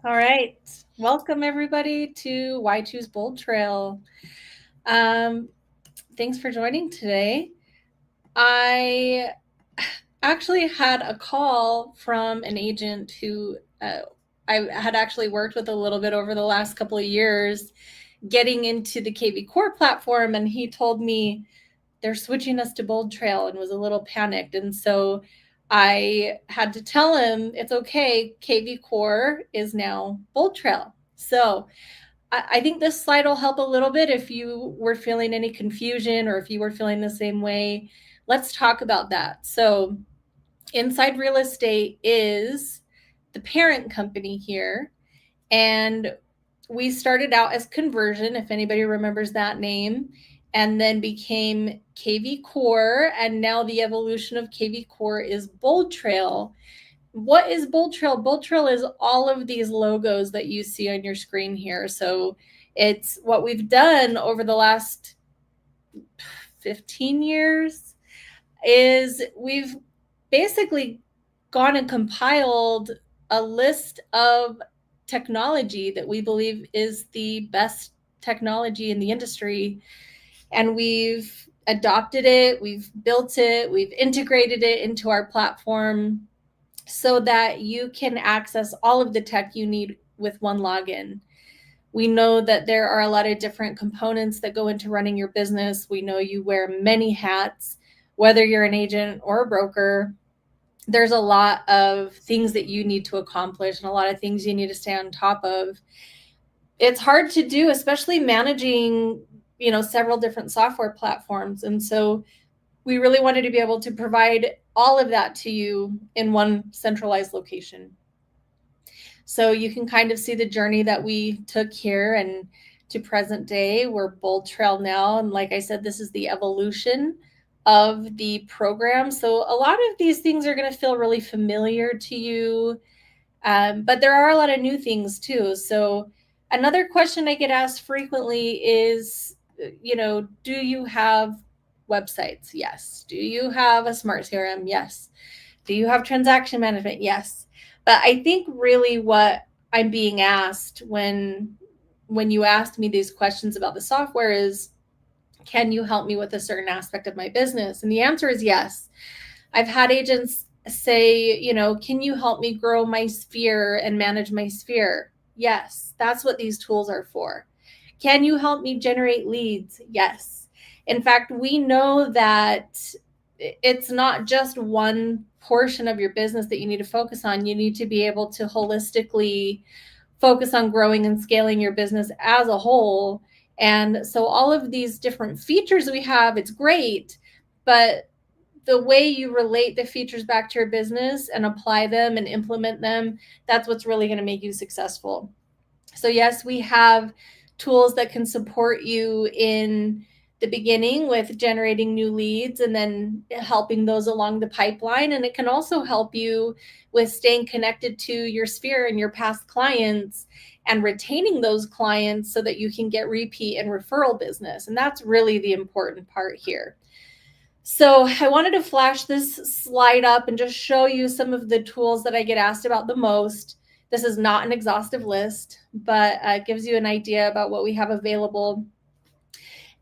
All right. Welcome, everybody, to Why Choose BoldTrail. Um, Thanks for joining today. I actually had a call from an agent who I had actually worked with a little bit over the last couple of years getting into the KV Core platform, and he told me they're switching us to BoldTrail and was a little panicked. And so I had to tell him it's okay. KV Core is now BoldTrail. So I think this slide will help a little bit if you were feeling any confusion or if you were feeling the same way. Let's talk about that. So, Inside Real Estate is the parent company here. And we started out as Conversion, if anybody remembers that name, and then became KV Core. And now the evolution of KV Core is BoldTrail. What is BoldTrail? BoldTrail is all of these logos that you see on your screen here. So it's what we've done over the last 15 years is we've basically gone and compiled a list of technology that we believe is the best technology in the industry. And we've adopted it, we've built it, we've integrated it into our platform so that you can access all of the tech you need with one login. We know that there are a lot of different components that go into running your business. We know you wear many hats, whether you're an agent or a broker. There's a lot of things that you need to accomplish and a lot of things you need to stay on top of. It's hard to do, especially managing, several different software platforms. And so we really wanted to be able to provide all of that to you in one centralized location. So you can kind of see the journey that we took here and to present day. We're BoldTrail now. And like I said, this is the evolution of the program. So a lot of these things are going to feel really familiar to you. But there are a lot of new things too. So another question I get asked frequently is, do you have websites? Yes. Do you have a smart CRM? Yes. Do you have transaction management? Yes. But I think really what I'm being asked when you asked me these questions about the software is, can you help me with a certain aspect of my business? And the answer is yes. I've had agents say, can you help me grow my sphere and manage my sphere? Yes, that's what these tools are for. Can you help me generate leads? Yes. In fact, we know that it's not just one portion of your business that you need to focus on. You need to be able to holistically focus on growing and scaling your business as a whole. And so all of these different features we have, it's great, but the way you relate the features back to your business and apply them and implement them, that's what's really going to make you successful. So yes, we have tools that can support you in the beginning with generating new leads and then helping those along the pipeline. And it can also help you with staying connected to your sphere and your past clients and retaining those clients so that you can get repeat and referral business. And that's really the important part here. So I wanted to flash this slide up and just show you some of the tools that I get asked about the most. This is not an exhaustive list, but it gives you an idea about what we have available.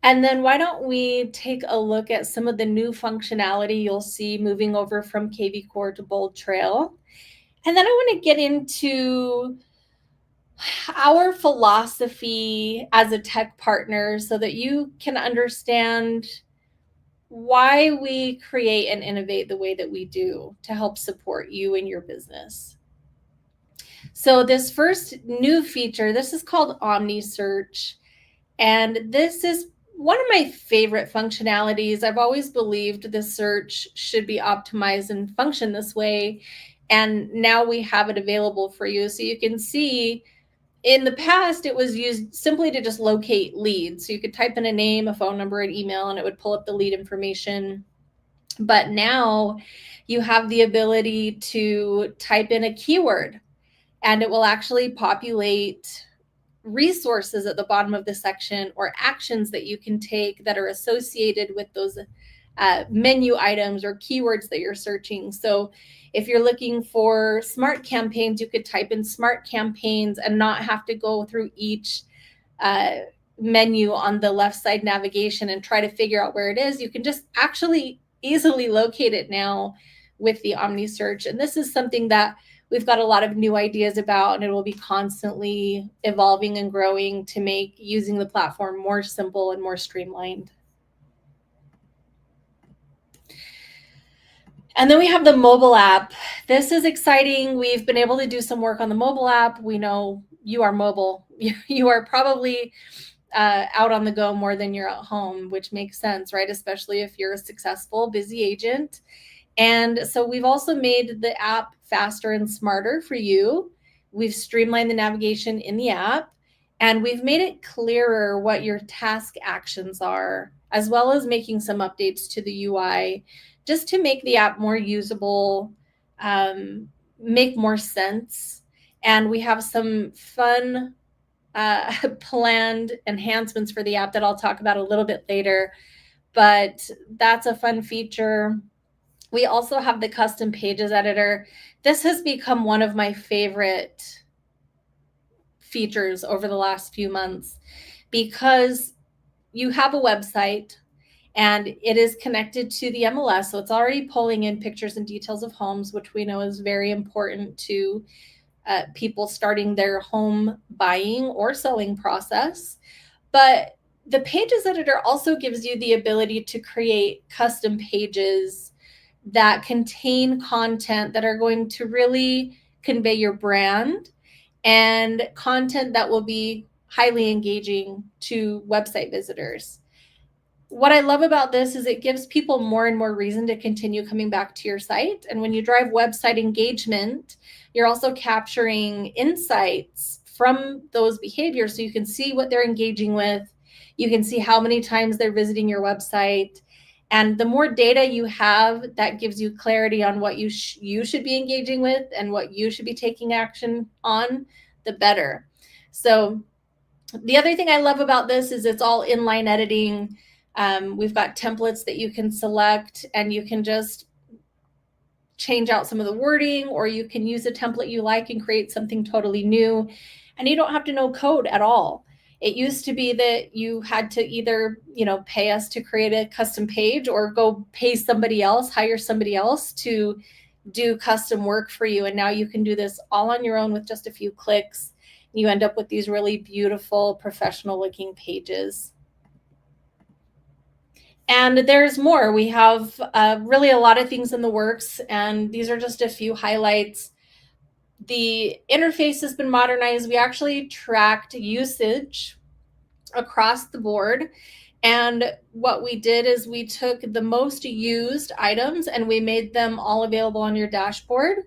And then why don't we take a look at some of the new functionality you'll see moving over from KV Core to BoldTrail. And then I want to get into our philosophy as a tech partner so that you can understand why we create and innovate the way that we do to help support you and your business. So this first new feature, this is called Omni Search. And this is one of my favorite functionalities. I've always believed this search should be optimized and function this way. And now we have it available for you. So you can see in the past, it was used simply to just locate leads. So you could type in a name, a phone number, an email, and it would pull up the lead information. But now you have the ability to type in a keyword and it will actually populate resources at the bottom of the section or actions that you can take that are associated with those menu items or keywords that you're searching. So if you're looking for smart campaigns, you could type in smart campaigns and not have to go through each menu on the left side navigation and try to figure out where it is. You can just actually easily locate it now with the Omni search. And this is something that we've got a lot of new ideas about, and it will be constantly evolving and growing to make using the platform more simple and more streamlined. And then we have the mobile app. This is exciting. We've been able to do some work on the mobile app. We know you are mobile. You are probably out on the go more than you're at home, which makes sense, right? Especially if you're a successful, busy agent. And so we've also made the app faster and smarter for you. We've streamlined the navigation in the app, and we've made it clearer what your task actions are, as well as making some updates to the UI just to make the app more usable, make more sense. And we have some fun planned enhancements for the app that I'll talk about a little bit later, but that's a fun feature. We also have the custom pages editor. This has become one of my favorite features over the last few months because you have a website and it is connected to the MLS. So it's already pulling in pictures and details of homes, which we know is very important to people starting their home buying or selling process. But the pages editor also gives you the ability to create custom pages that contain content that are going to really convey your brand and content that will be highly engaging to website visitors. What I love about this is it gives people more and more reason to continue coming back to your site. And when you drive website engagement, you're also capturing insights from those behaviors. So you can see what they're engaging with. You can see how many times they're visiting your website. And the more data you have, that gives you clarity on what you should be engaging with and what you should be taking action on, the better. So the other thing I love about this is it's all inline editing. We've got templates that you can select, and you can just change out some of the wording, or you can use a template you like and create something totally new. And you don't have to know code at all. It used to be that you had to either, pay us to create a custom page or go pay somebody else, hire somebody else to do custom work for you. And now you can do this all on your own with just a few clicks. You end up with these really beautiful, professional looking pages. And there's more. We have really a lot of things in the works, and these are just a few highlights. The interface has been modernized. We actually tracked usage across the board. And what we did is we took the most used items and we made them all available on your dashboard.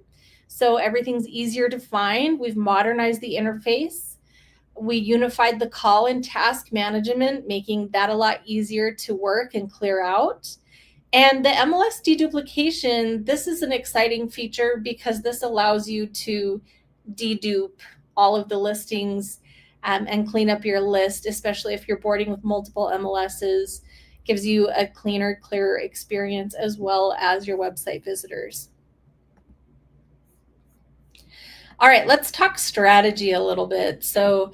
So everything's easier to find. We've modernized the interface. We unified the call and task management, making that a lot easier to work and clear out. And the MLS deduplication, this is an exciting feature because this allows you to dedupe all of the listings and clean up your list, especially if you're boarding with multiple MLSs. Gives you a cleaner, clearer experience as well as your website visitors. All right, let's talk strategy a little bit. So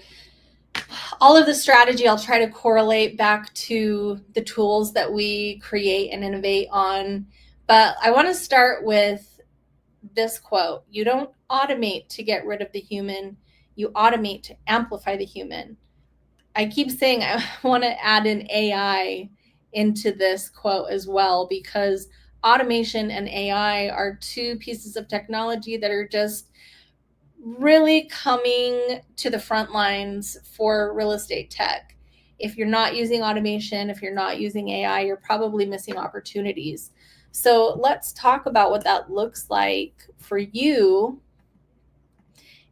all of the strategy, I'll try to correlate back to the tools that we create and innovate on. But I want to start with this quote: you don't automate to get rid of the human, you automate to amplify the human. I keep saying I want to add an AI into this quote as well, because automation and AI are two pieces of technology that are just really coming to the front lines for real estate tech. If you're not using automation, if you're not using AI, you're probably missing opportunities. So let's talk about what that looks like for you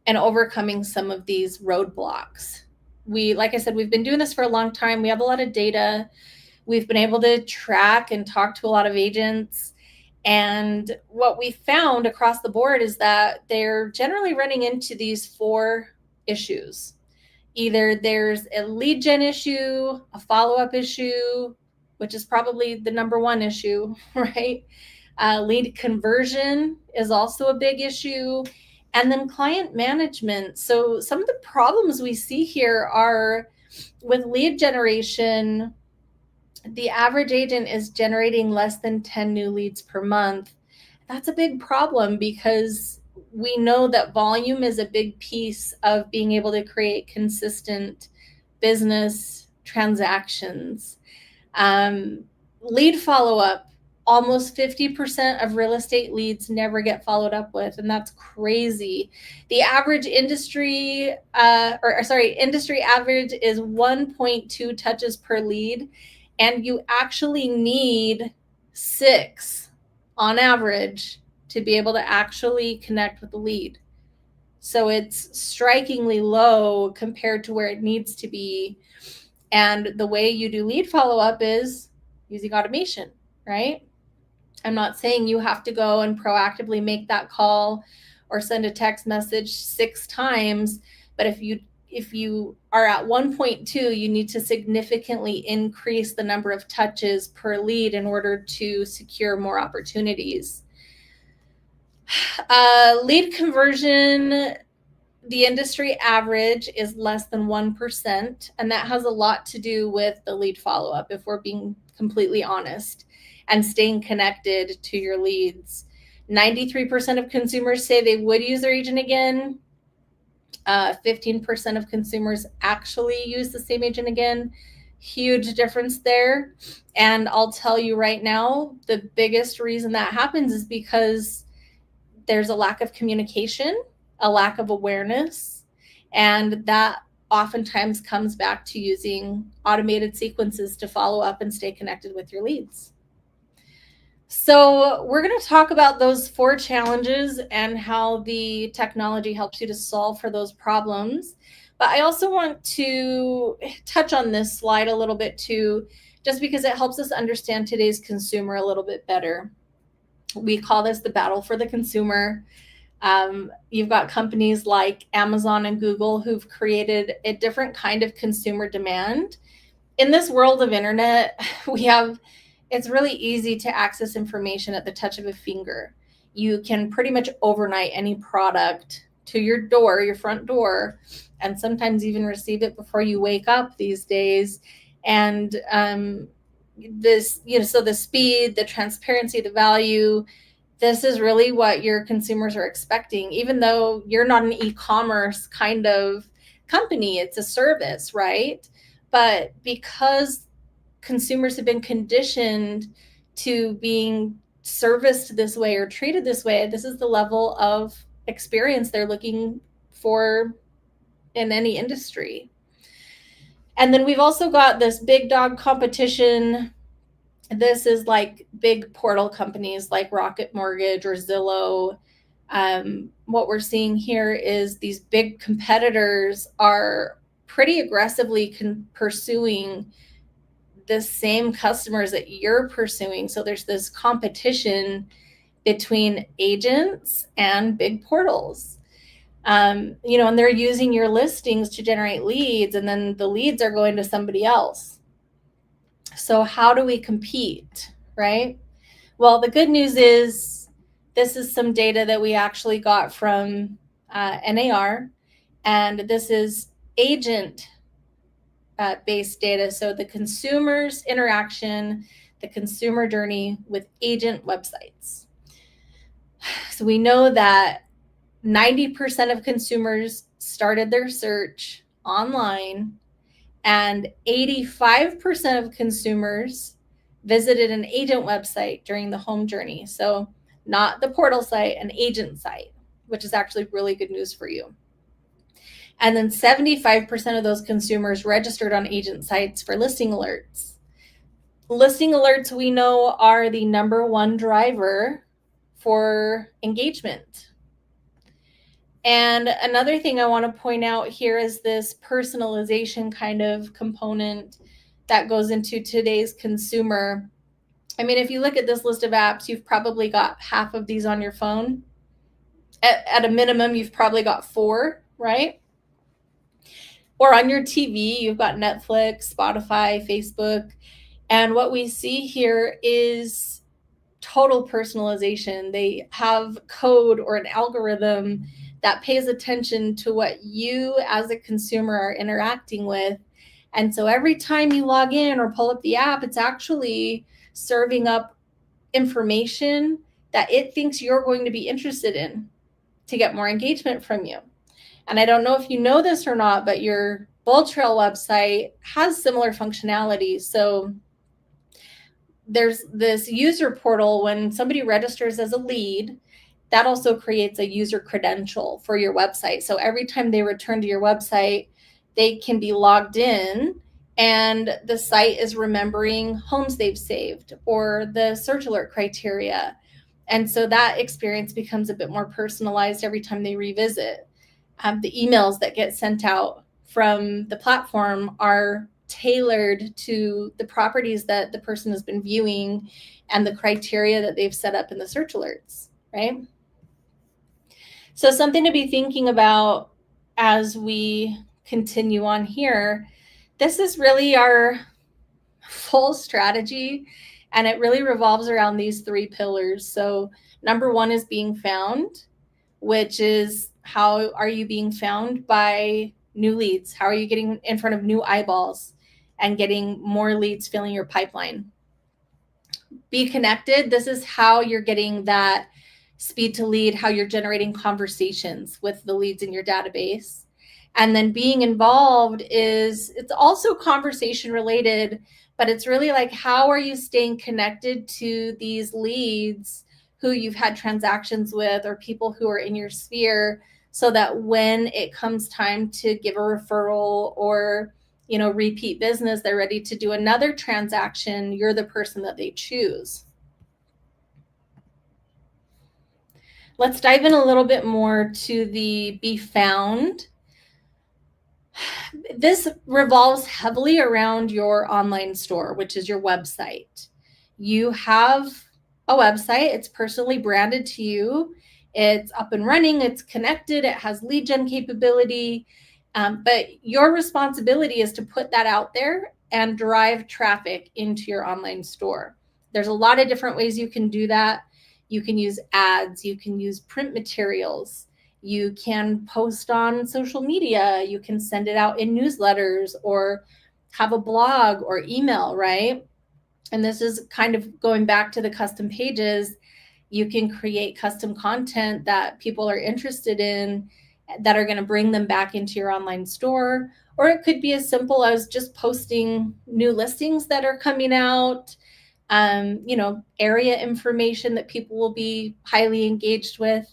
and overcoming some of these roadblocks. Like I said, we've been doing this for a long time. We have a lot of data. We've been able to track and talk to a lot of agents. And what we found across the board is that they're generally running into these 4 issues. Either there's a lead gen issue, a follow-up issue, which is probably the number one issue, right? Lead conversion is also a big issue. And then client management. So some of the problems we see here are with lead generation, the average agent is generating less than 10 new leads per month. That's a big problem because we know that volume is a big piece of being able to create consistent business transactions. Lead follow-up, almost 50% of real estate leads never get followed up with, and that's crazy. The average industry average is 1.2 touches per lead, and you actually need 6 on average to be able to actually connect with the lead. So it's strikingly low compared to where it needs to be. And the way you do lead follow-up is using automation, right? I'm not saying you have to go and proactively make that call or send a text message 6 times, but if you are at 1.2, you need to significantly increase the number of touches per lead in order to secure more opportunities. Lead conversion, the industry average is less than 1%, and that has a lot to do with the lead follow-up, if we're being completely honest, and staying connected to your leads. 93% of consumers say they would use their agent again. 15% of consumers actually use the same agent again. Huge difference there. And I'll tell you right now, the biggest reason that happens is because there's a lack of communication, a lack of awareness, and that oftentimes comes back to using automated sequences to follow up and stay connected with your leads. So we're going to talk about those 4 challenges and how the technology helps you to solve for those problems. But I also want to touch on this slide a little bit too, just because it helps us understand today's consumer a little bit better. We call this the battle for the consumer. You've got companies like Amazon and Google who've created a different kind of consumer demand. In this world of internet, it's really easy to access information at the touch of a finger. You can pretty much overnight any product to your door, your front door, and sometimes even receive it before you wake up these days. And so the speed, the transparency, the value, this is really what your consumers are expecting, even though you're not an e-commerce kind of company, it's a service, right? But because consumers have been conditioned to being serviced this way or treated this way, this is the level of experience they're looking for in any industry. And then we've also got this big dog competition. This is like big portal companies like Rocket Mortgage or Zillow. What we're seeing here is these big competitors are pretty aggressively pursuing the same customers that you're pursuing. So there's this competition between agents and big portals. And they're using your listings to generate leads, and then the leads are going to somebody else. So how do we compete, right? Well, the good news is this is some data that we actually got from NAR, and this is agent based data. So the consumer's interaction, the consumer journey with agent websites. So we know that 90% of consumers started their search online, and 85% of consumers visited an agent website during the home journey. So not the portal site, an agent site, which is actually really good news for you. And then 75% of those consumers registered on agent sites for listing alerts. Listing alerts, we know, are the number one driver for engagement. And another thing I want to point out here is this personalization kind of component that goes into today's consumer. I mean, if you look at this list of apps, you've probably got half of these on your phone. At a minimum, you've probably got 4, right? Or on your TV, you've got Netflix, Spotify, Facebook. And what we see here is total personalization. They have code or an algorithm that pays attention to what you as a consumer are interacting with. And so every time you log in or pull up the app, it's actually serving up information that it thinks you're going to be interested in to get more engagement from you. And I don't know if you know this or not, but your BoldTrail website has similar functionality. So there's this user portal when somebody registers as a lead, that also creates a user credential for your website. So every time they return to your website, they can be logged in and the site is remembering homes they've saved or the search alert criteria. And so that experience becomes a bit more personalized every time they revisit. The emails that get sent out from the platform are tailored to the properties that the person has been viewing and the criteria that they've set up in the search alerts, right? So something to be thinking about as we continue on here. This is really our full strategy, and it really revolves around these 3 pillars. So number 1 is being found, which is how are you being found by new leads? How are you getting in front of new eyeballs and getting more leads filling your pipeline? Be connected. This is how you're getting that speed to lead, how you're generating conversations with the leads in your database. And then being involved it's also conversation related, but it's really like, how are you staying connected to these leads who you've had transactions with or people who are in your sphere, so that when it comes time to give a referral or repeat business, they're ready to do another transaction, you're the person that they choose. Let's dive in a little bit more to the be found. This revolves heavily around your online store, which is your website. You have a website, it's personally branded to you, it's up and running, it's connected, it has lead gen capability, but your responsibility is to put that out there and drive traffic into your online store. There's a lot of different ways you can do that. You can use ads, you can use print materials, you can post on social media, you can send it out in newsletters or have a blog or email, right? And this is kind of going back to the custom pages. You can create custom content that people are interested in that are going to bring them back into your online store. Or it could be as simple as just posting new listings that are coming out, area information that people will be highly engaged with.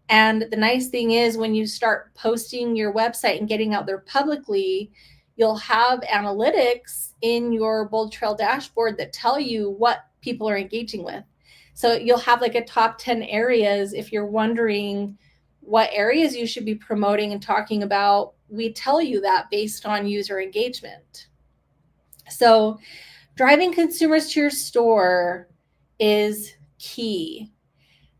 And the nice thing is, when you start posting your website and getting out there publicly, you'll have analytics in your BoldTrail dashboard that tell you what people are engaging with. So you'll have like a top 10 areas. If you're wondering what areas you should be promoting and talking about, we tell you that based on user engagement. So driving consumers to your store is key.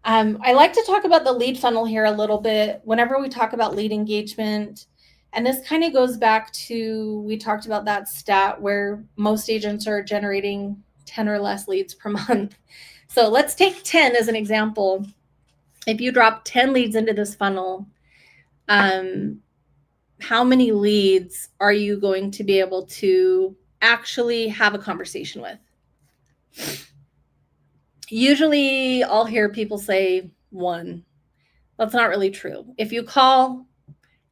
I like to talk about the lead funnel here a little bit whenever we talk about lead engagement. And this kind of goes back to, we talked about that stat where most agents are generating 10 or less leads per month. So let's take 10 as an example. If you drop 10 leads into this funnel, how many leads are you going to be able to actually have a conversation with? Usually I'll hear people say 1. That's not really true. If you call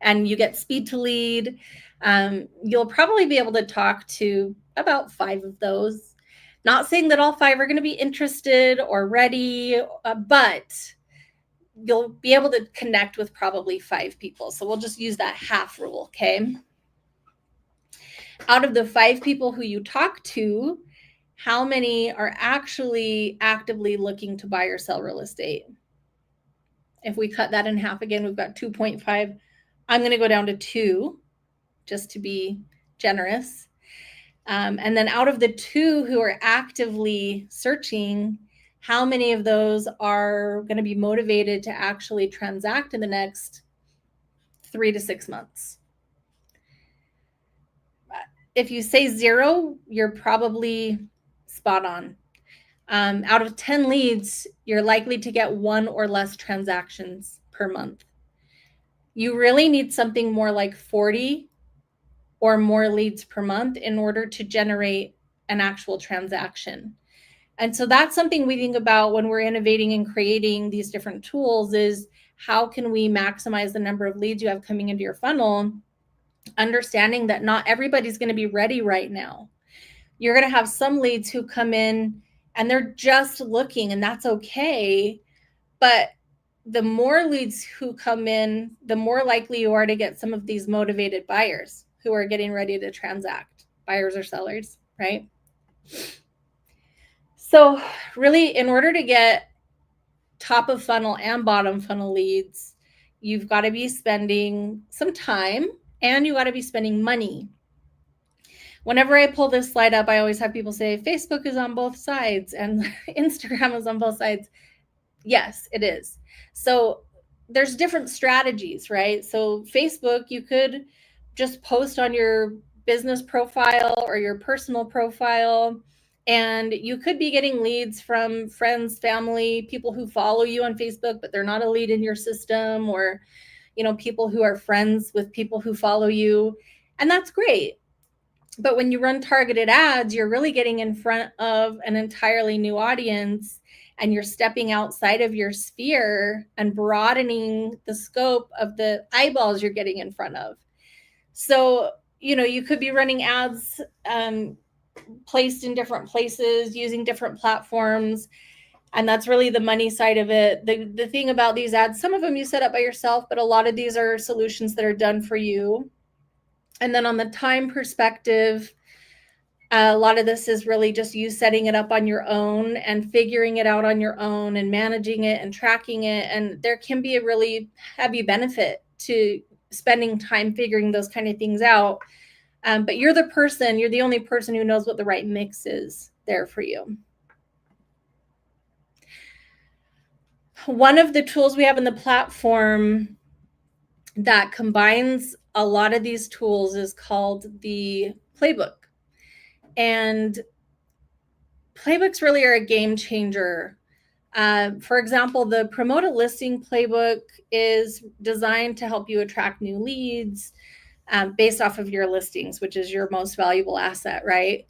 and you get speed to lead, you'll probably be able to talk to about 5 of those. Not saying that all 5 are going to be interested or ready, but you'll be able to connect with probably 5 people. So we'll just use that half rule, okay? Out of the 5 people who you talk to, how many are actually actively looking to buy or sell real estate? If we cut that in half again, we've got 2.5. I'm going to go down to 2 just to be generous. And then out of the 2 who are actively searching, how many of those are going to be motivated to actually transact in the next 3 to 6 months? If you say 0, you're probably spot on. Out of 10 leads, you're likely to get 1 or less transactions per month. You really need something more like 40 or more leads per month in order to generate an actual transaction. And so that's something we think about when we're innovating and creating these different tools, is how can we maximize the number of leads you have coming into your funnel, understanding that not everybody's going to be ready right now. You're going to have some leads who come in and they're just looking, and that's okay. But the more leads who come in, the more likely you are to get some of these motivated buyers who are getting ready to transact, buyers or sellers, right? So really, in order to get top of funnel and bottom funnel leads, you've got to be spending some time and you got to be spending money. Whenever I pull this slide up, I always have people say Facebook is on both sides and Instagram is on both sides. Yes, it is. So there's different strategies, right? So Facebook, you could just post on your business profile or your personal profile, and you could be getting leads from friends, family, people who follow you on Facebook, but they're not a lead in your system, or, you know, people who are friends with people who follow you. And that's great. But when you run targeted ads, you're really getting in front of an entirely new audience, and you're stepping outside of your sphere and broadening the scope of the eyeballs you're getting in front of. So, you know, you could be running ads placed in different places using different platforms. And that's really the money side of it. The thing about these ads, some of them you set up by yourself, but a lot of these are solutions that are done for you. And then on the time perspective, a lot of this is really just you setting it up on your own and figuring it out on your own and managing it and tracking it. And there can be a really heavy benefit to spending time figuring those kind of things out. But you're the only person who knows what the right mix is there for you. One of the tools we have in the platform that combines a lot of these tools is called the playbook. And playbooks really are a game changer. For example, the Promote a Listing playbook is designed to help you attract new leads based off of your listings, which is your most valuable asset, right?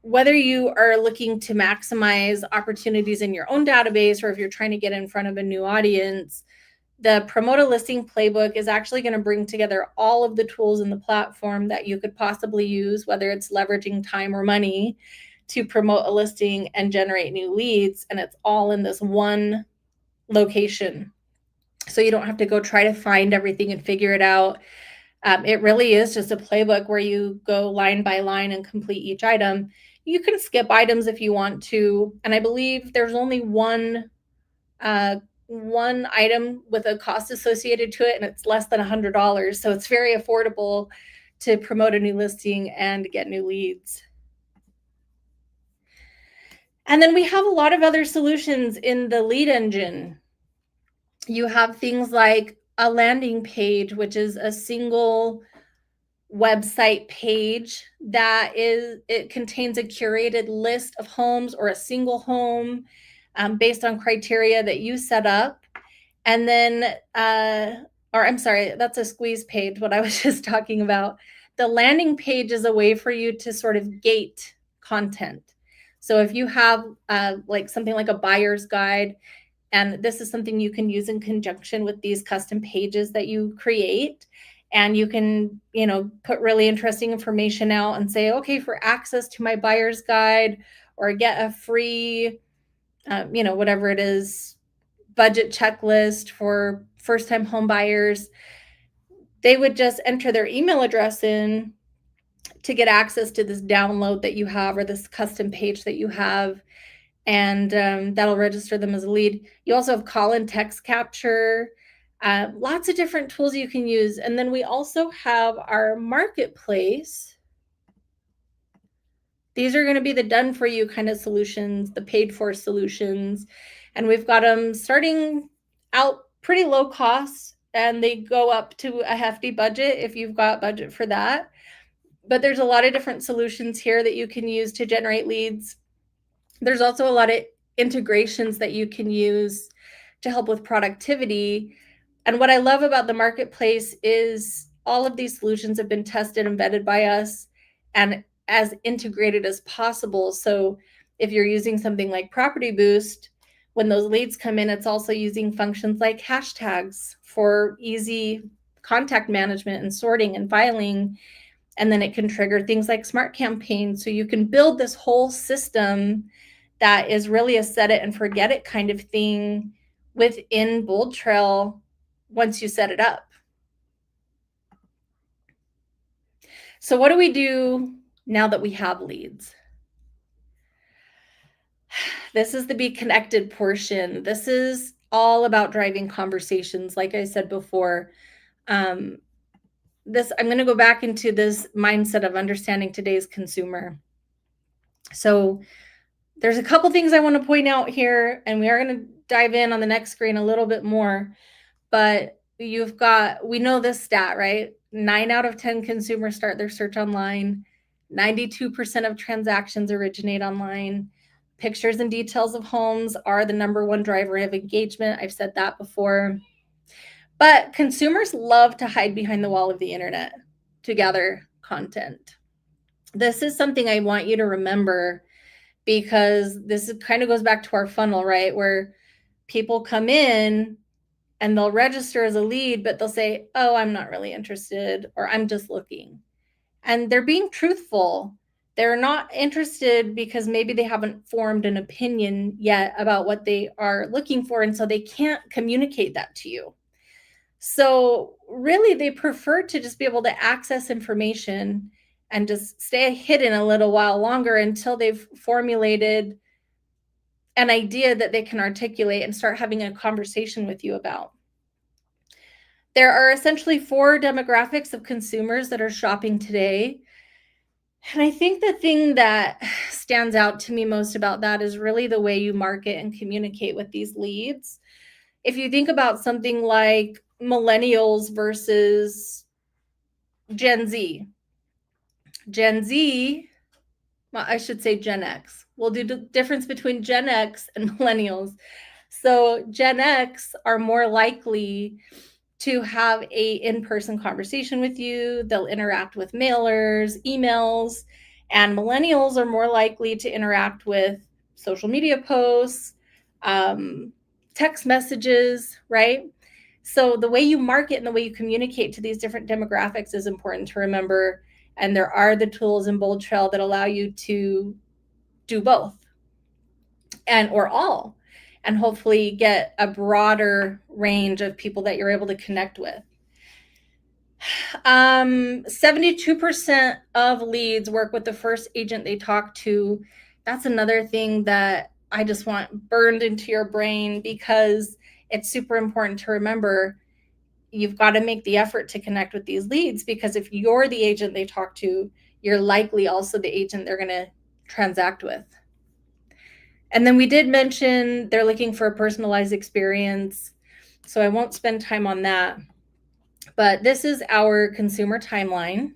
Whether you are looking to maximize opportunities in your own database, or if you're trying to get in front of a new audience, the Promote a Listing playbook is actually going to bring together all of the tools in the platform that you could possibly use, whether it's leveraging time or money to promote a listing and generate new leads. And it's all in this one location. So you don't have to go try to find everything and figure it out. It really is just a playbook where you go line by line and complete each item. You can skip items if you want to. And I believe there's only one item with a cost associated to it, and it's less than $100. So it's very affordable to promote a new listing and get new leads. And then we have a lot of other solutions in the lead engine. You have things like a landing page, which is a single website page it contains a curated list of homes or a single home based on criteria that you set up. And then, I'm sorry, that's a squeeze page, what I was just talking about. The landing page is a way for you to sort of gate content. So if you have like something like a buyer's guide, and this is something you can use in conjunction with these custom pages that you create, and you can, you know, put really interesting information out and say, okay, for access to my buyer's guide, or get a free, you know, whatever it is, budget checklist for first-time home buyers, they would just enter their email address in to get access to this download that you have, or this custom page that you have, and that'll register them as a lead. You also have call and text capture, lots of different tools you can use. And then we also have our marketplace. These are going to be the done for you kind of solutions, the paid for solutions. And we've got them starting out pretty low cost, and they go up to a hefty budget if you've got budget for that. But there's a lot of different solutions here that you can use to generate leads. There's also a lot of integrations that you can use to help with productivity. And what I love about the marketplace is all of these solutions have been tested and vetted by us and as integrated as possible. So if you're using something like Property Boost, when those leads come in, it's also using functions like hashtags for easy contact management and sorting and filing. And then it can trigger things like smart campaigns. So you can build this whole system that is really a set it and forget it kind of thing within BoldTrail once you set it up. So what do we do now that we have leads? This is the be connected portion. This is all about driving conversations. Like I said before, I'm going to go back into this mindset of understanding today's consumer. So there's a couple things I want to point out here, and we are going to dive in on the next screen a little bit more. But we know this stat, right? 9 out of 10 consumers start their search online. 92% of transactions originate online. Pictures and details of homes are the number one driver of engagement. I've said that before. But consumers love to hide behind the wall of the internet to gather content. This is something I want you to remember, because this kind of goes back to our funnel, right? Where people come in and they'll register as a lead, but they'll say, oh, I'm not really interested, or I'm just looking. And they're being truthful. They're not interested because maybe they haven't formed an opinion yet about what they are looking for. And so they can't communicate that to you. So really, they prefer to just be able to access information and just stay hidden a little while longer until they've formulated an idea that they can articulate and start having a conversation with you about. There are essentially 4 demographics of consumers that are shopping today. And I think the thing that stands out to me most about that is really the way you market and communicate with these leads. If you think about something like millennials versus Gen Z, well, I should say Gen X. We'll do the difference between Gen X and millennials. So Gen X are more likely to have a in-person conversation with you. They'll interact with mailers, emails, and millennials are more likely to interact with social media posts, text messages, right? So the way you market and the way you communicate to these different demographics is important to remember. And there are the tools in BoldTrail that allow you to do both or all, and hopefully get a broader range of people that you're able to connect with. 72% of leads work with the first agent they talk to. That's another thing that I just want burned into your brain, because it's super important to remember. You've got to make the effort to connect with these leads, because if you're the agent they talk to, you're likely also the agent they're going to transact with. And then we did mention they're looking for a personalized experience, so I won't spend time on that. But this is our consumer timeline.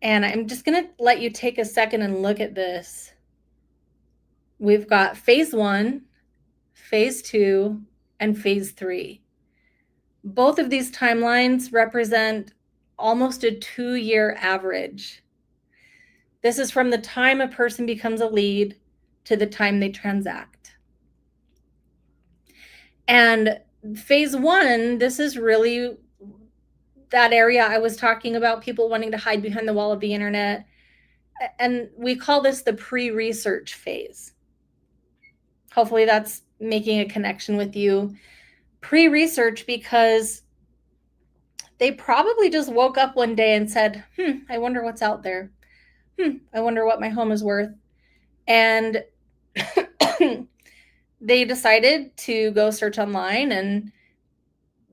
And I'm just going to let you take a second and look at this. We've got phase 1, phase 2, and phase 3. Both of these timelines represent almost a 2-year average. This is from the time a person becomes a lead to the time they transact. And phase 1, this is really that area I was talking about, people wanting to hide behind the wall of the internet. And we call this the pre-research phase. Hopefully that's making a connection with you. Pre-research, because they probably just woke up one day and said, I wonder what's out there. I wonder what my home is worth. And they decided to go search online, and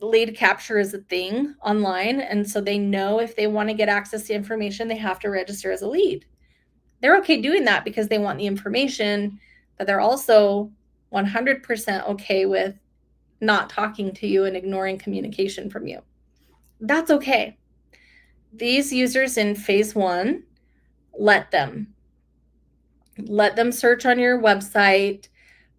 lead capture is a thing online. And so they know if they want to get access to information, they have to register as a lead. They're okay doing that because they want the information, but they're also 100% okay with not talking to you and ignoring communication from you. That's okay. These users in phase 1, let them search on your website,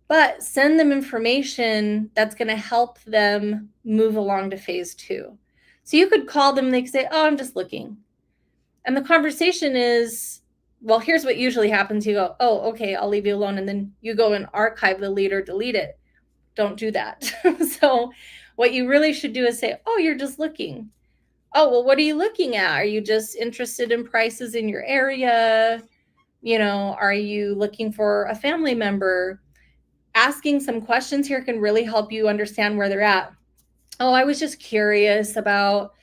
but send them information that's going to help them move along to phase 2. So you could call them, they could say, oh, I'm just looking. And the conversation is, well, here's what usually happens. You go, oh, okay, I'll leave you alone. And then you go and archive the lead or delete it. Don't do that. So what you really should do is say, oh, you're just looking. Oh, well, what are you looking at? Are you just interested in prices in your area? Are you looking for a family member? Asking some questions here can really help you understand where they're at. Oh, I was just curious about,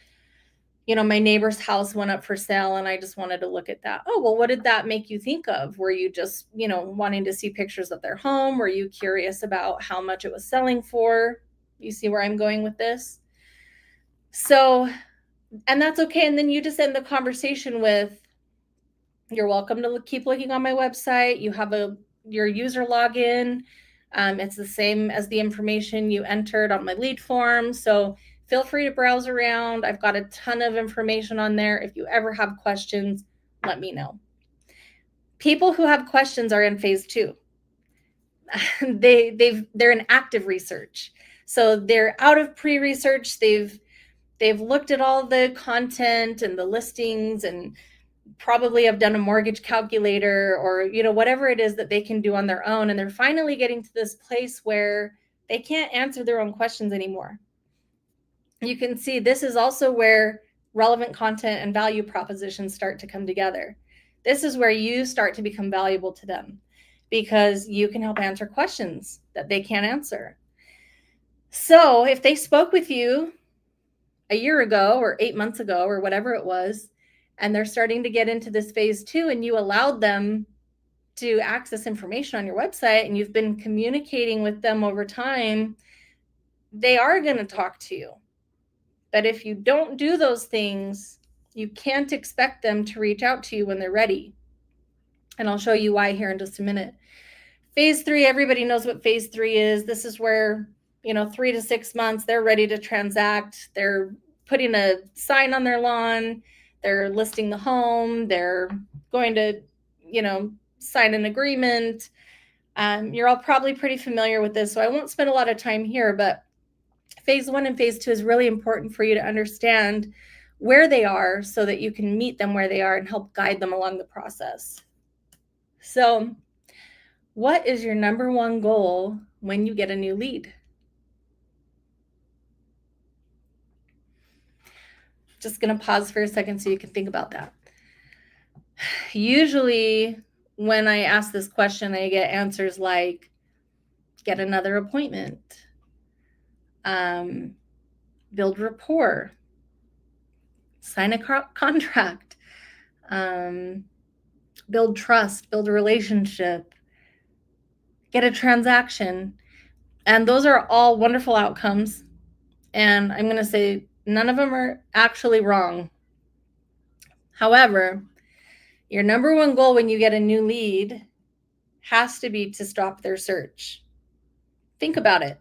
my neighbor's house went up for sale and I just wanted to look at that. Oh, well, what did that make you think of? Were you just, wanting to see pictures of their home? Were you curious about how much it was selling for? You see where I'm going with this? So, and that's okay. And then you just end the conversation with, you're welcome to keep looking on my website. You have your user login. It's the same as the information you entered on my lead form. So feel free to browse around. I've got a ton of information on there. If you ever have questions, let me know. People who have questions are in phase 2. They're in active research. So they're out of pre-research. They've looked at all the content and the listings and probably have done a mortgage calculator or, whatever it is that they can do on their own. And they're finally getting to this place where they can't answer their own questions anymore. You can see this is also where relevant content and value propositions start to come together. This is where you start to become valuable to them because you can help answer questions that they can't answer. So if they spoke with you a year ago or 8 months ago or whatever it was, and they're starting to get into this phase 2 and you allowed them to access information on your website and you've been communicating with them over time, they are going to talk to you. But if you don't do those things, you can't expect them to reach out to you when they're ready. And I'll show you why here in just a minute. Phase 3, everybody knows what phase 3 is. This is where, 3 to 6 months, they're ready to transact. They're putting a sign on their lawn. They're listing the home. They're going to, sign an agreement. You're all probably pretty familiar with this, so I won't spend a lot of time here, but phase 1 and phase 2 is really important for you to understand where they are so that you can meet them where they are and help guide them along the process. So, what is your number one goal when you get a new lead? Just going to pause for a second so you can think about that. Usually, when I ask this question, I get answers like, get another appointment, build rapport, sign a contract, build trust, build a relationship, get a transaction. And those are all wonderful outcomes. And I'm going to say none of them are actually wrong. However, your number one goal when you get a new lead has to be to stop their search. Think about it.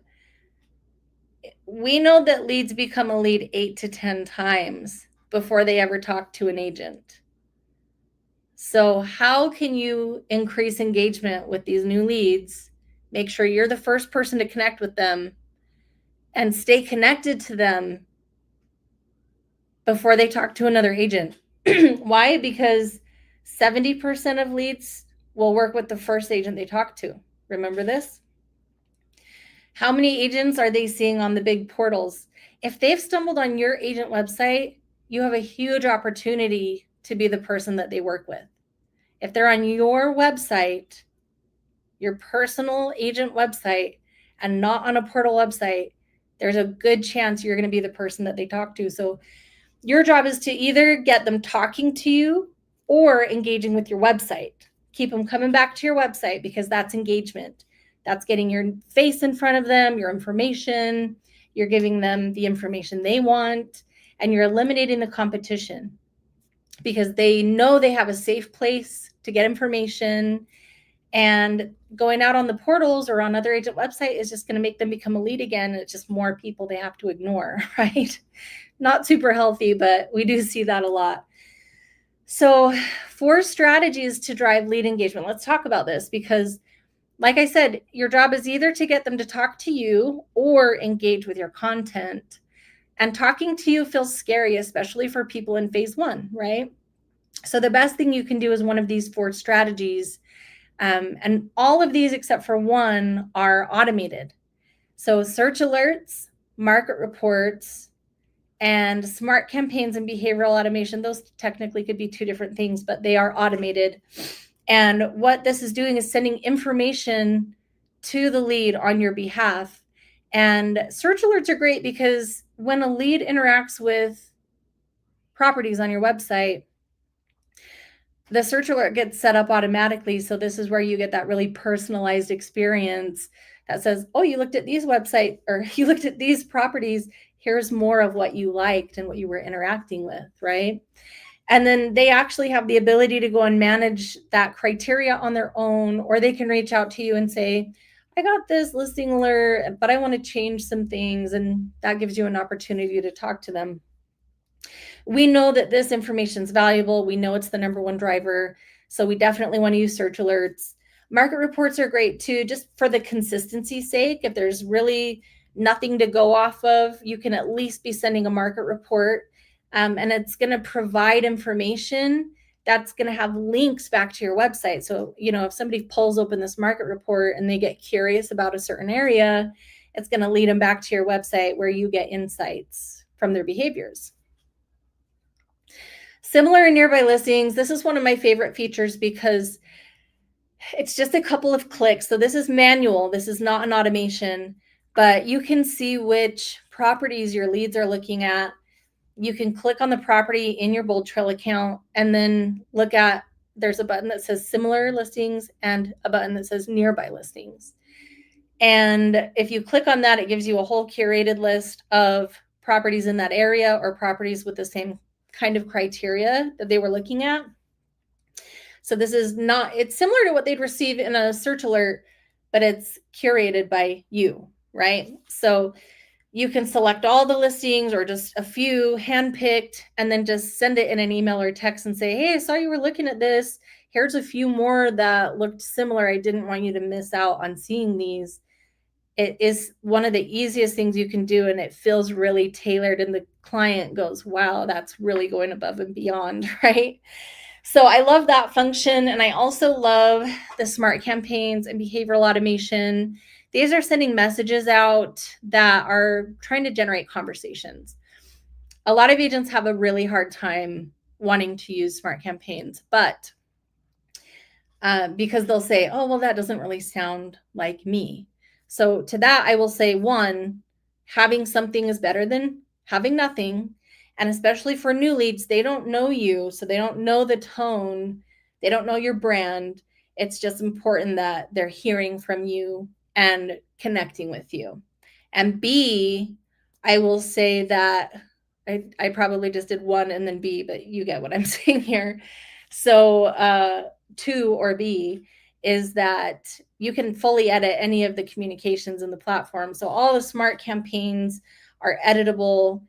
We know that leads become a lead 8 to 10 times before they ever talk to an agent. So how can you increase engagement with these new leads? Make sure you're the first person to connect with them and stay connected to them before they talk to another agent. Why? Because 70% of leads will work with the first agent they talk to. Remember this? How many agents are they seeing on the big portals? If they've stumbled on your agent website, you have a huge opportunity to be the person that they work with. If they're on your website, your personal agent website, and not on a portal website, there's a good chance you're going to be the person that they talk to. So your job is to either get them talking to you or engaging with your website. Keep them coming back to your website because that's engagement. That's getting your face in front of them, your information. You're giving them the information they want, and you're eliminating the competition because they know they have a safe place to get information. And going out on the portals or on other agent website is just going to make them become a lead again. And it's just more people they have to ignore, right? not super healthy, but we do see that a lot. So 4 strategies to drive lead engagement. Let's talk about this because like I said, your job is either to get them to talk to you or engage with your content. And talking to you feels scary, especially for people in phase 1, right? So the best thing you can do is one of these 4 strategies. And all of these, except for one, are automated. So search alerts, market reports, and smart campaigns and behavioral automation. Those technically could be 2 different things, but they are automated. And what this is doing is sending information to the lead on your behalf. And search alerts are great because when a lead interacts with properties on your website, the search alert gets set up automatically. So this is where you get that really personalized experience that says, oh, you looked at these websites or you looked at these properties. Here's more of what you liked and what you were interacting with, right? And then they actually have the ability to go and manage that criteria on their own, or they can reach out to you and say, I got this listing alert, but I want to change some things. And that gives you an opportunity to talk to them. We know that this information is valuable. We know it's the number 1 driver. So we definitely want to use search alerts. Market reports are great too, just for the consistency's sake. If there's really nothing to go off of, you can at least be sending a market report. And it's going to provide information that's going to have links back to your website. So, if somebody pulls open this market report and they get curious about a certain area, it's going to lead them back to your website where you get insights from their behaviors. Similar in nearby listings, this is one of my favorite features because it's just a couple of clicks. So this is manual. This is not an automation, but you can see which properties your leads are looking at. You can click on the property in your BoldTrail account and then look at, there's a button that says similar listings and a button that says nearby listings. And if you click on that, it gives you a whole curated list of properties in that area or properties with the same kind of criteria that they were looking at. So this is not, it's similar to what they'd receive in a search alert, but it's curated by you, right? So you can select all the listings or just a few handpicked and then just send it in an email or text and say, hey, I saw you were looking at this. Here's a few more that looked similar. I didn't want you to miss out on seeing these. It is one of the easiest things you can do, and it feels really tailored, and the client goes, wow, that's really going above and beyond, right? So I love that function, and I also love the smart campaigns and behavioral automation. These are sending messages out that are trying to generate conversations. A lot of agents have a really hard time wanting to use smart campaigns, but because they'll say, oh, well, that doesn't really sound like me. So to that, I will say, 1, having something is better than having nothing. And especially for new leads, they don't know you. So they don't know the tone. They don't know your brand. It's just important that they're hearing from you and connecting with you. And B, I will say that I probably just did 1 and then B, but you get what I'm saying here. So 2 or B is that you can fully edit any of the communications in the platform. So all the smart campaigns are editable.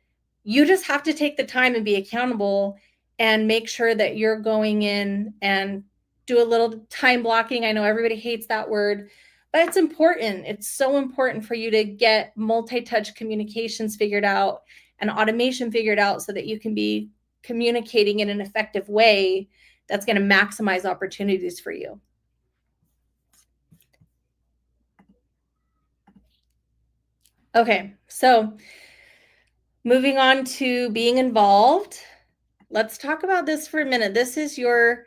You just have to take the time and be accountable and make sure that you're going in and do a little time blocking. I know everybody hates that word, but it's important. It's so important for you to get multi-touch communications figured out and automation figured out so that you can be communicating in an effective way that's going to maximize opportunities for you. Okay, so moving on to being involved. Let's talk about this for a minute. This is your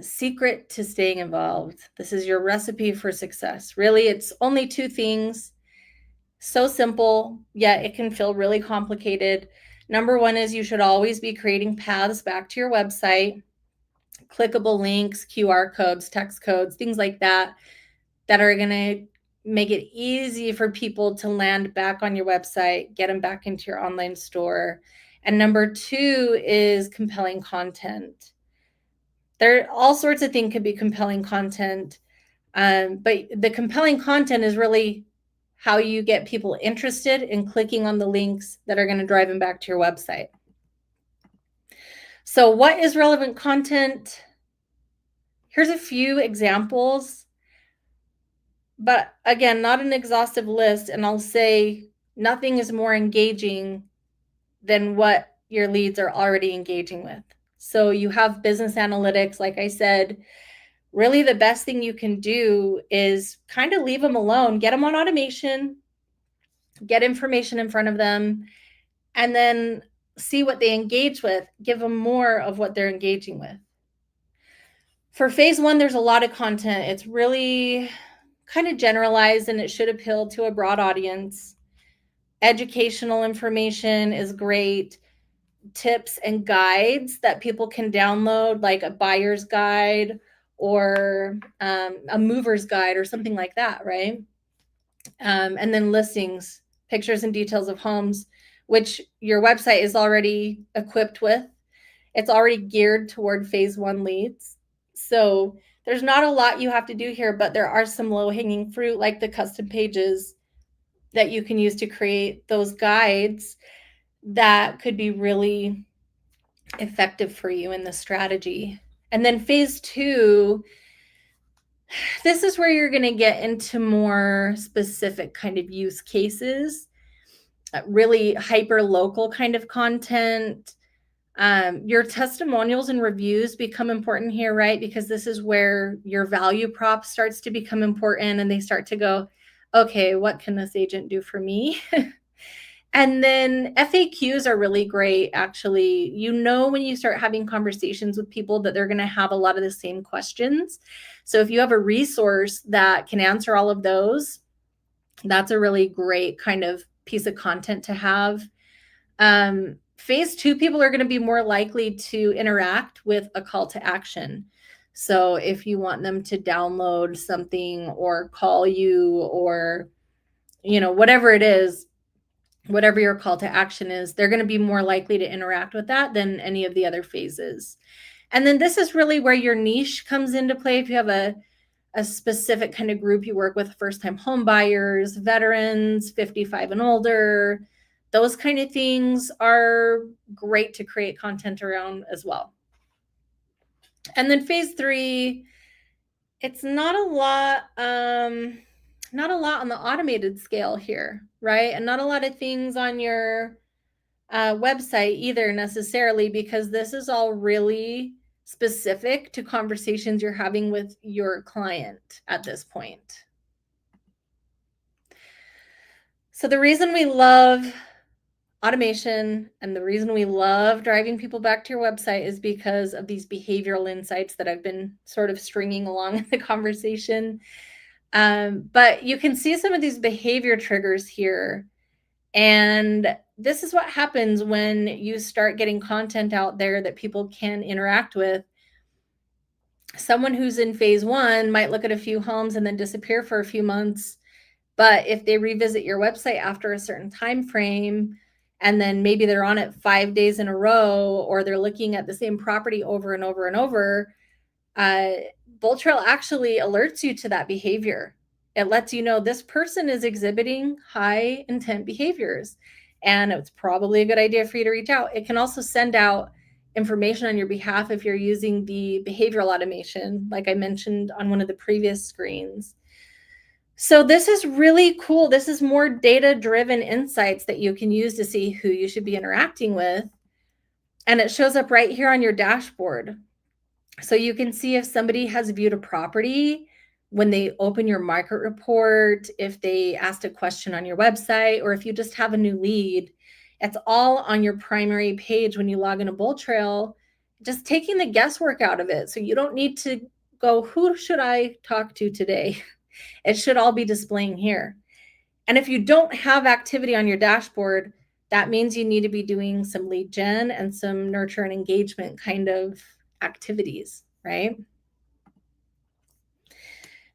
secret to staying involved. This is your recipe for success. Really, it's only 2 things. So simple, yet it can feel really complicated. Number 1 is you should always be creating paths back to your website, clickable links, QR codes, text codes, things like that, that are going to make it easy for people to land back on your website, get them back into your online store. And number 2 is compelling content. There all sorts of things could be compelling content, but the compelling content is really how you get people interested in clicking on the links that are going to drive them back to your website. So what is relevant content? Here's a few examples, but again, not an exhaustive list. And I'll say nothing is more engaging than what your leads are already engaging with. So you have business analytics, like I said. Really, the best thing you can do is kind of leave them alone, get them on automation, get information in front of them, and then see what they engage with. Give them more of what they're engaging with. For phase one, there's a lot of content. It's really kind of generalized and it should appeal to a broad audience. Educational information is great. Tips and guides that people can download, like a buyer's guide or a mover's guide or something like that, right? And then listings, pictures and details of homes, which your website is already equipped with. It's already geared toward phase one leads. So there's not a lot you have to do here, but there are some low-hanging fruit, like the custom pages that you can use to create those guides that could be really effective for you in the strategy. And then phase two, this is where you're going to get into more specific kind of use cases, really hyper local kind of content. Your testimonials and reviews become important here, right? Because this is where your value prop starts to become important and they start to go, okay, what can this agent do for me? And then FAQs are really great, actually. You know, when you start having conversations with people that they're going to have a lot of the same questions. So if you have a resource that can answer all of those, that's a really great kind of piece of content to have. Phase two, people are going to be more likely to interact with a call to action. So if you want them to download something or call you or, you know, whatever it is, whatever your call to action is, they're going to be more likely to interact with that than any of the other phases. And then this is really where your niche comes into play. If you have a specific kind of group you work with, first-time home buyers, veterans, 55 and older, those kind of things are great to create content around as well. And then phase three, it's not a lot on the automated scale here, right? And not a lot of things on your website either necessarily, because this is all really specific to conversations you're having with your client at this point. So the reason we love automation and the reason we love driving people back to your website is because of these behavioral insights that I've been sort of stringing along in the conversation. But you can see some of these behavior triggers here. And this is what happens when you start getting content out there that people can interact with. Someone who's in phase one might look at a few homes and then disappear for a few months. But if they revisit your website after a certain time frame, and then maybe they're on it 5 days in a row, or they're looking at the same property over and over and over, BoldTrail actually alerts you to that behavior. It lets you know this person is exhibiting high intent behaviors, and it's probably a good idea for you to reach out. It can also send out information on your behalf if you're using the behavioral automation, like I mentioned on one of the previous screens. So this is really cool. This is more data-driven insights that you can use to see who you should be interacting with. And it shows up right here on your dashboard. So you can see if somebody has viewed a property when they open your market report, if they asked a question on your website, or if you just have a new lead. It's all on your primary page when you log into BoldTrail, just taking the guesswork out of it. So you don't need to go, who should I talk to today? It should all be displaying here. And if you don't have activity on your dashboard, that means you need to be doing some lead gen and some nurture and engagement kind of activities, right?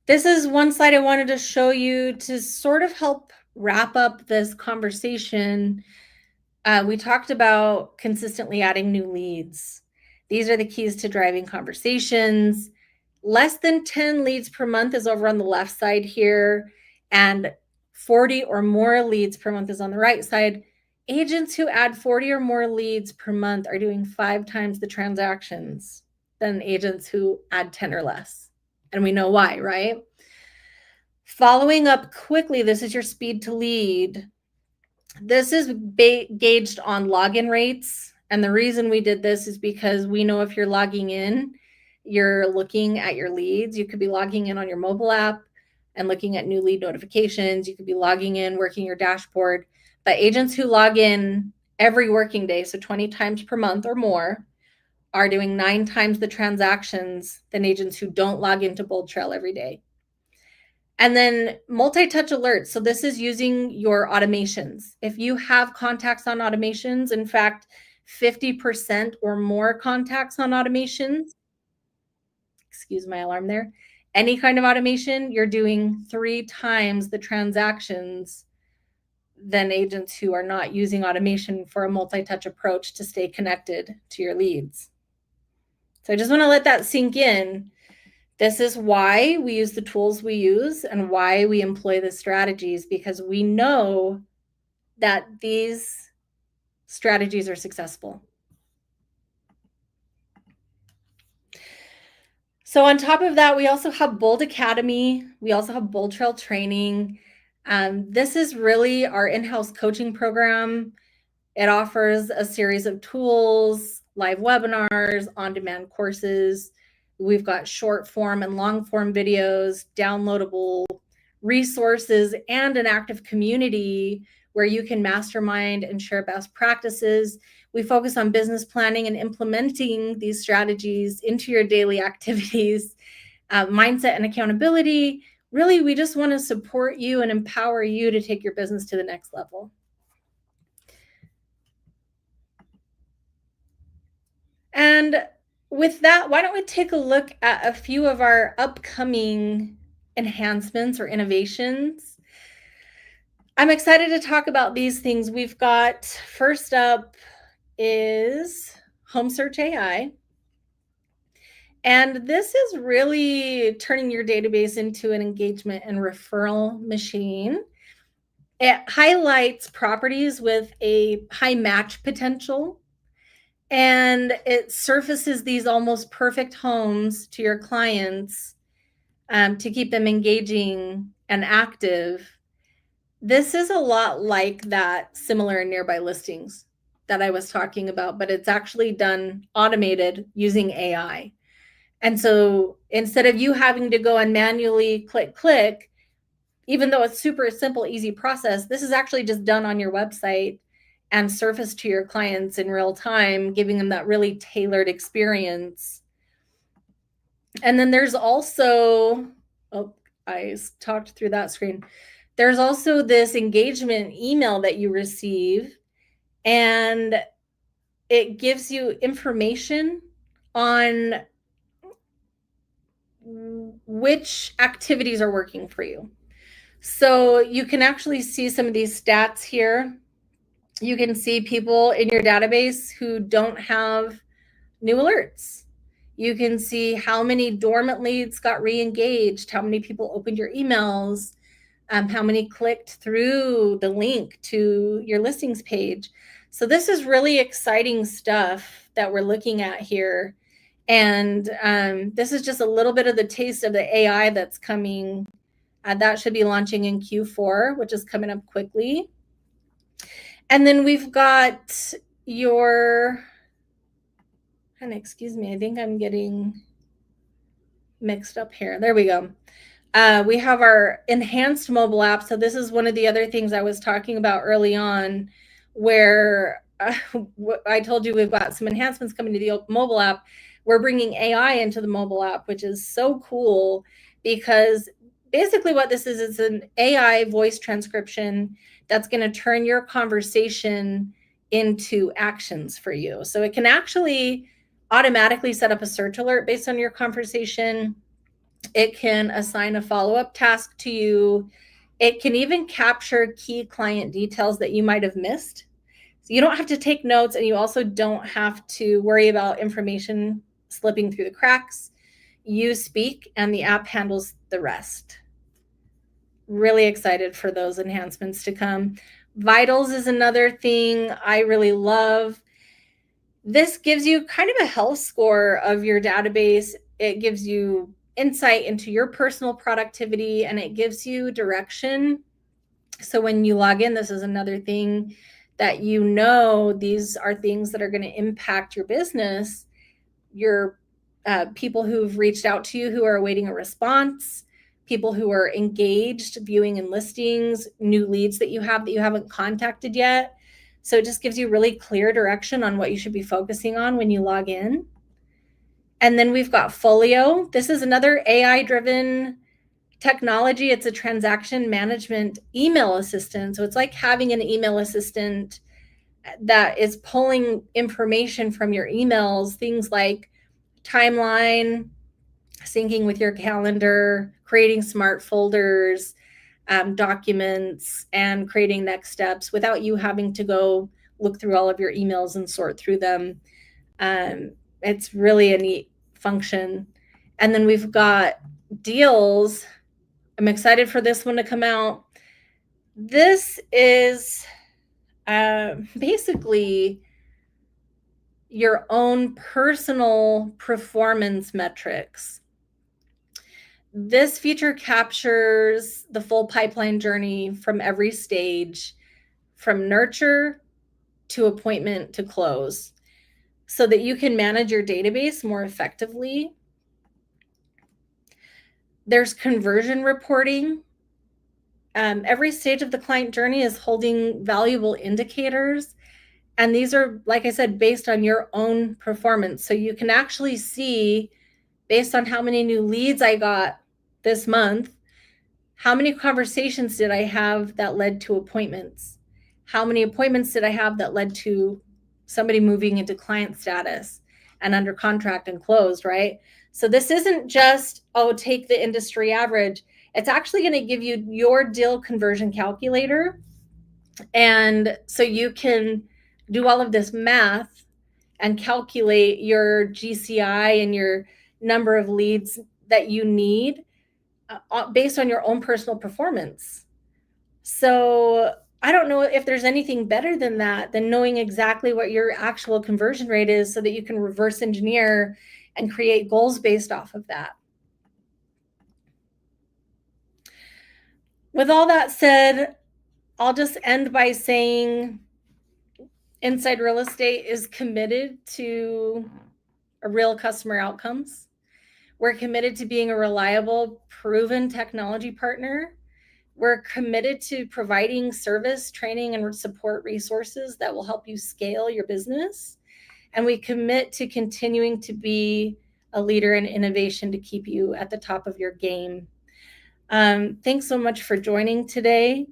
This is one slide I wanted to show you to sort of help wrap up this conversation. We talked about consistently adding new leads. These are the keys to driving conversations. Less than 10 leads per month is over on the left side here. And 40 or more leads per month is on the right side. Agents who add 40 or more leads per month are doing 5 times the transactions than agents who add 10 or less. And we know why, right? Following up quickly, this is your speed to lead. This is gauged on login rates. And the reason we did this is because we know if you're logging in, you're looking at your leads. You could be logging in on your mobile app and looking at new lead notifications. You could be logging in, working your dashboard. But agents who log in every working day, so 20 times per month or more, are doing 9 times the transactions than agents who don't log into BoldTrail every day. And then multi-touch alerts. So this is using your automations. If you have contacts on automations, in fact, 50% or more contacts on automations, excuse my alarm there, any kind of automation, you're doing 3 times the transactions than agents who are not using automation for a multi-touch approach to stay connected to your leads. So I just want to let that sink in. This is why we use the tools we use and why we employ the strategies, because we know that these strategies are successful. So on top of that, we also have Bold Academy. We also have BoldTrail Training. This is really our in-house coaching program. It offers a series of tools, live webinars, on-demand courses. We've got short form and long form videos, downloadable resources, and an active community where you can mastermind and share best practices. We focus on business planning and implementing these strategies into your daily activities, mindset and accountability. Really, we just want to support you and empower you to take your business to the next level. And with that, why don't we take a look at a few of our upcoming enhancements or innovations? I'm excited to talk about these things. We've got, first up is Home Search AI. And this is really turning your database into an engagement and referral machine. It highlights properties with a high match potential, and it surfaces these almost perfect homes to your clients to keep them engaging and active. This is a lot like that similar and nearby listings that I was talking about, but it's actually done automated using AI. And so instead of you having to go and manually click, even though it's super simple, easy process, this is actually just done on your website and surfaced to your clients in real time, giving them that really tailored experience. And then there's also, I talked through that screen. There's also this engagement email that you receive, and it gives you information on which activities are working for you. So you can actually see some of these stats here. You can see people in your database who don't have new alerts. You can see how many dormant leads got re-engaged, how many people opened your emails, how many clicked through the link to your listings page. So this is really exciting stuff that we're looking at here. And this is just a little bit of the taste of the AI that's coming. That should be launching in Q4, which is coming up quickly. And then we've got your, and excuse me, I think I'm getting mixed up here. There we go. We have our enhanced mobile app. So this is one of the other things I was talking about early on, where I told you we've got some enhancements coming to the mobile app. We're bringing AI into the mobile app, which is so cool, because basically what this is an AI voice transcription that's going to turn your conversation into actions for you. So it can actually automatically set up a search alert based on your conversation. It can assign a follow-up task to you. It can even capture key client details that you might have missed. So you don't have to take notes, and you also don't have to worry about information slipping through the cracks. You speak and the app handles the rest. really excited for those enhancements to come. Vitals is another thing I really love. This gives you kind of a health score of your database. It gives you insight into your personal productivity, and it gives you direction. So when you log in, this is another thing that these are things that are going to impact your business. Your people who've reached out to you who are awaiting a response, people who are engaged, viewing and listings, new leads that you haven't contacted yet. So it just gives you really clear direction on what you should be focusing on when you log in. And then we've got Folio. This is another AI-driven technology. It's a transaction management email assistant. So it's like having an email assistant that is pulling information from your emails, things like timeline, syncing with your calendar, creating smart folders, documents, and creating next steps without you having to go look through all of your emails and sort through them. It's really a neat function. And then we've got deals. I'm excited for this one to come out. This is basically your own personal performance metrics. This feature captures the full pipeline journey from every stage, from nurture to appointment to close, so that you can manage your database more effectively. There's conversion reporting. Every stage of the client journey is holding valuable indicators. And these are, like I said, based on your own performance. So you can actually see, based on how many new leads I got this month, how many conversations did I have that led to appointments? How many appointments did I have that led to somebody moving into client status and under contract and closed, right? So this isn't just, take the industry average. It's actually going to give you your deal conversion calculator. And so you can do all of this math and calculate your GCI and your number of leads that you need based on your own personal performance. So I don't know if there's anything better than that, than knowing exactly what your actual conversion rate is so that you can reverse engineer and create goals based off of that. With all that said, I'll just end by saying Inside Real Estate is committed to a real customer outcomes. We're committed to being a reliable, proven technology partner. We're committed to providing service, training, and support resources that will help you scale your business. And we commit to continuing to be a leader in innovation to keep you at the top of your game. Thanks so much for joining today.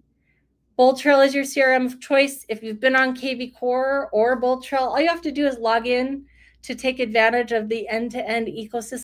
BoldTrail is your CRM of choice. If you've been on KV Core or BoldTrail, all you have to do is log in to take advantage of the end-to-end ecosystem